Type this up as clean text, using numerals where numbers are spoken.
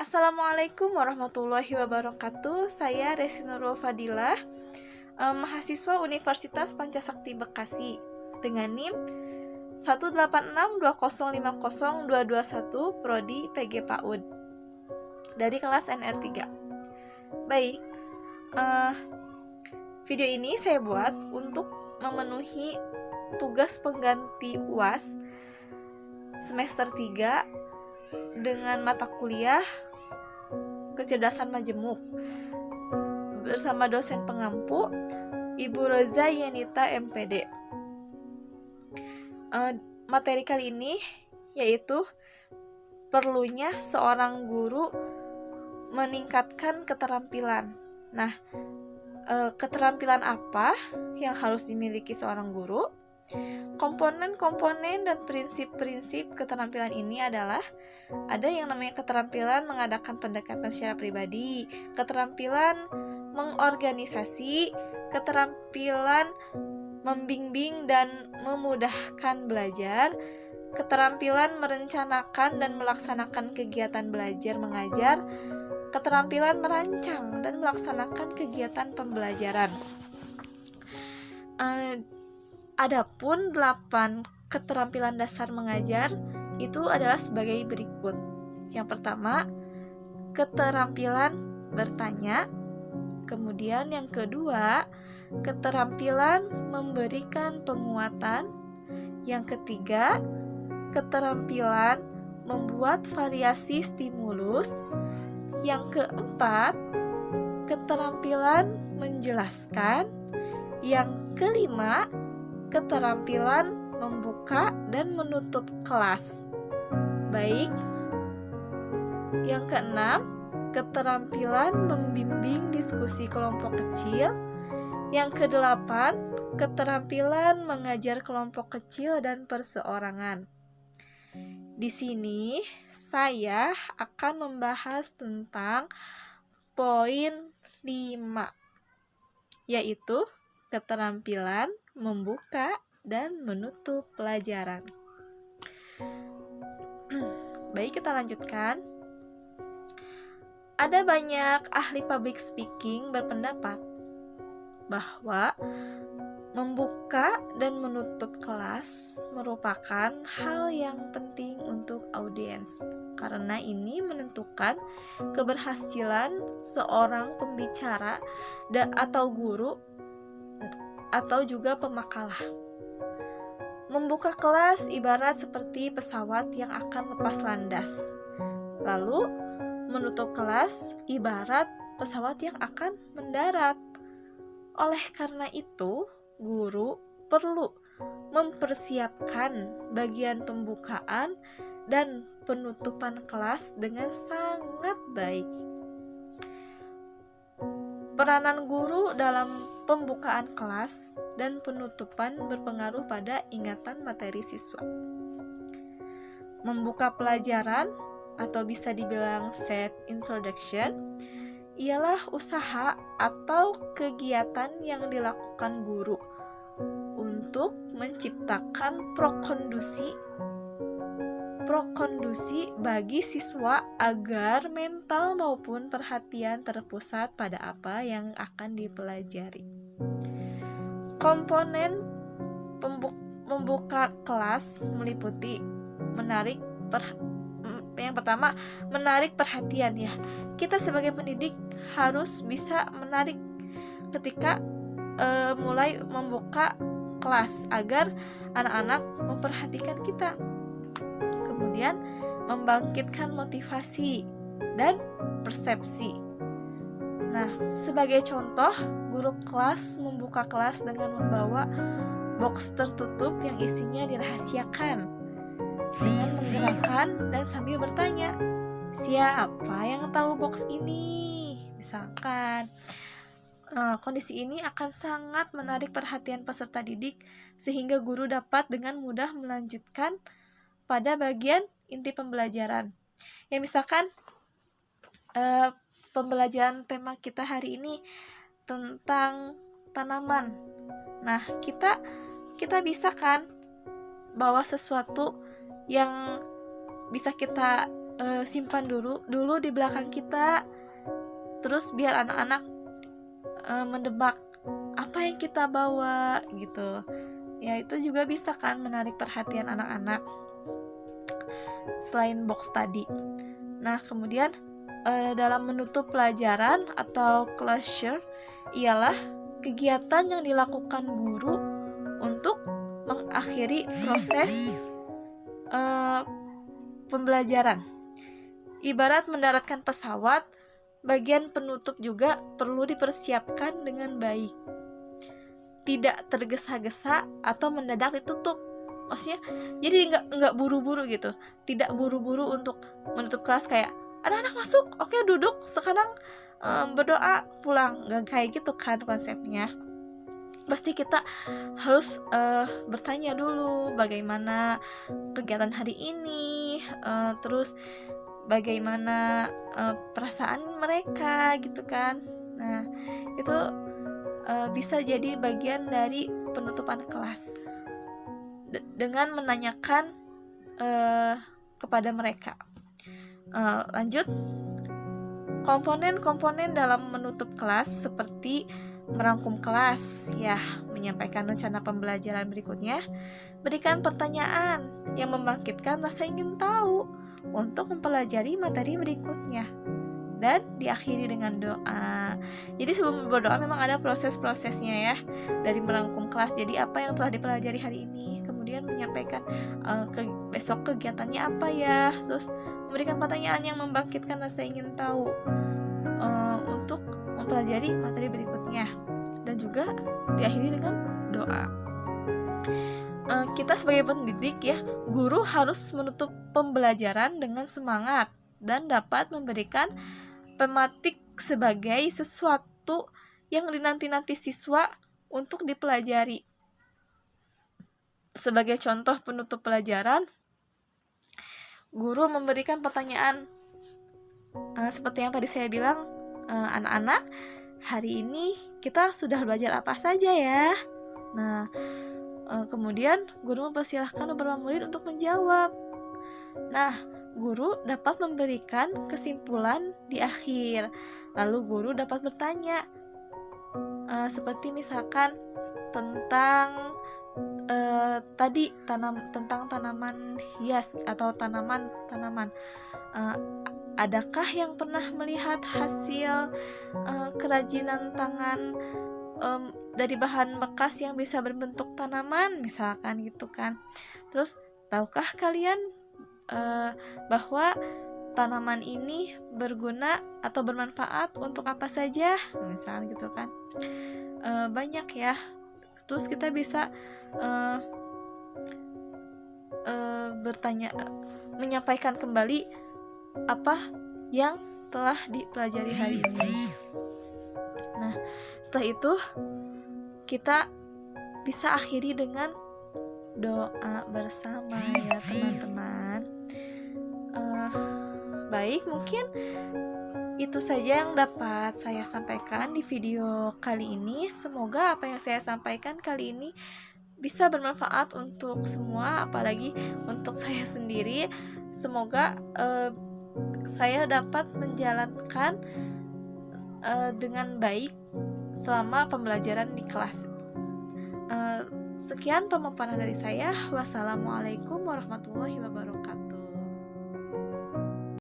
Assalamualaikum warahmatullahi wabarakatuh. Saya Resi Nurul Fadilah, mahasiswa Universitas Pancasakti Bekasi dengan NIM 18620502221 Prodi PG PAUD dari kelas NR3. Baik, video ini saya buat untuk memenuhi tugas pengganti UAS semester 3 dengan mata kuliah kecerdasan majemuk bersama dosen pengampu Ibu Roza Yenita MPD. Materi kali ini yaitu perlunya seorang guru meningkatkan keterampilan. Nah, keterampilan apa yang harus dimiliki seorang guru? Komponen-komponen dan prinsip-prinsip keterampilan ini adalah ada yang namanya keterampilan mengadakan pendekatan secara pribadi, keterampilan mengorganisasi, keterampilan membimbing dan memudahkan belajar, keterampilan merencanakan dan melaksanakan kegiatan belajar mengajar, keterampilan merancang dan melaksanakan kegiatan pembelajaran. Adapun 8 keterampilan dasar mengajar itu adalah sebagai berikut. Yang pertama, keterampilan bertanya. Kemudian yang kedua, keterampilan memberikan penguatan. Yang ketiga, keterampilan membuat variasi stimulus. Yang keempat, keterampilan menjelaskan. Yang kelima, keterampilan membuka dan menutup kelas. Baik. Yang keenam, keterampilan membimbing diskusi kelompok kecil. Yang kedelapan, keterampilan mengajar kelompok kecil dan perseorangan. Di sini saya akan membahas tentang poin 5, yaitu keterampilan membuka dan menutup pelajaran. Baik, kita lanjutkan. Ada banyak ahli public speaking berpendapat bahwa membuka dan menutup kelas merupakan hal yang penting untuk audiens, karena ini menentukan keberhasilan seorang pembicara atau guru atau juga pemakalah. Membuka kelas ibarat seperti pesawat yang akan lepas landas. Lalu, menutup kelas ibarat pesawat yang akan mendarat. Oleh karena itu, guru perlu mempersiapkan bagian pembukaan dan penutupan kelas dengan sangat baik. Peranan guru dalam pembukaan kelas dan penutupan berpengaruh pada ingatan materi siswa. Membuka pelajaran atau bisa dibilang set introduction ialah usaha atau kegiatan yang dilakukan guru untuk menciptakan prakondisi bagi siswa agar mental maupun perhatian terpusat pada apa yang akan dipelajari. Komponen membuka kelas meliputi yang pertama, menarik perhatian ya. Kita sebagai pendidik harus bisa menarik ketika mulai membuka kelas agar anak-anak memperhatikan kita. Kemudian membangkitkan motivasi dan persepsi. Nah, sebagai contoh, guru kelas membuka kelas dengan membawa box tertutup yang isinya dirahasiakan dengan menggerakkan dan sambil bertanya, siapa yang tahu box ini? Misalkan, kondisi ini akan sangat menarik perhatian peserta didik sehingga guru dapat dengan mudah melanjutkan pada bagian inti pembelajaran. Ya, misalkan pembelajaran tema kita hari ini tentang tanaman. Nah, kita bisa kan bawa sesuatu yang bisa kita simpan dulu di belakang kita, terus biar anak-anak mendebak apa yang kita bawa gitu. Ya itu juga bisa kan menarik perhatian anak-anak selain box tadi. Nah kemudian dalam menutup pelajaran atau closure ialah kegiatan yang dilakukan guru untuk mengakhiri proses pembelajaran. Ibarat mendaratkan pesawat, bagian penutup juga perlu dipersiapkan dengan baik. Tidak tergesa-gesa atau mendadak ditutup. Maksudnya, jadi nggak buru-buru gitu. Tidak buru-buru untuk menutup kelas kayak anak-anak masuk, oke duduk, sekarang berdoa pulang. Nggak kayak gitu kan konsepnya. Pasti kita harus bertanya dulu bagaimana kegiatan hari ini, terus bagaimana perasaan mereka gitu kan. Nah itu bisa jadi bagian dari penutupan kelas dengan menanyakan kepada mereka. Lanjut, komponen-komponen dalam menutup kelas seperti merangkum kelas, ya, menyampaikan rencana pembelajaran berikutnya, berikan pertanyaan yang membangkitkan rasa ingin tahu untuk mempelajari materi berikutnya, dan diakhiri dengan doa. Jadi sebelum berdoa memang ada proses-prosesnya ya, dari merangkum kelas, jadi apa yang telah dipelajari hari ini, kemudian menyampaikan besok kegiatannya apa ya, terus memberikan pertanyaan yang membangkitkan rasa ingin tahu untuk mempelajari materi berikutnya, dan juga diakhiri dengan doa. Kita sebagai pendidik ya, guru harus menutup pembelajaran dengan semangat dan dapat memberikan pematik sebagai sesuatu yang dinanti-nanti siswa untuk dipelajari. Sebagai contoh penutup pelajaran, guru memberikan pertanyaan seperti yang tadi saya bilang, anak-anak, hari ini kita sudah belajar apa saja ya? Nah, kemudian guru mempersilahkan beberapa murid untuk menjawab. Nah, guru dapat memberikan kesimpulan di akhir. Lalu guru dapat bertanya, seperti misalkan tentang tadi tentang tanaman hias atau tanaman. Adakah yang pernah melihat hasil kerajinan tangan dari bahan bekas yang bisa berbentuk tanaman, misalkan gitu kan. Terus, tahukah kalian bahwa tanaman ini berguna atau bermanfaat untuk apa saja, misalkan gitu kan. Banyak ya. Terus kita bisa bertanya, menyampaikan kembali apa yang telah dipelajari hari ini. Nah, setelah itu kita bisa akhiri dengan doa bersama ya teman-teman. Baik, mungkin itu saja yang dapat saya sampaikan di video kali ini. Semoga apa yang saya sampaikan kali ini bisa bermanfaat untuk semua, apalagi untuk saya sendiri. Semoga saya dapat menjalankan dengan baik selama pembelajaran di kelas. Sekian pemaparan dari saya. Wassalamualaikum warahmatullahi wabarakatuh.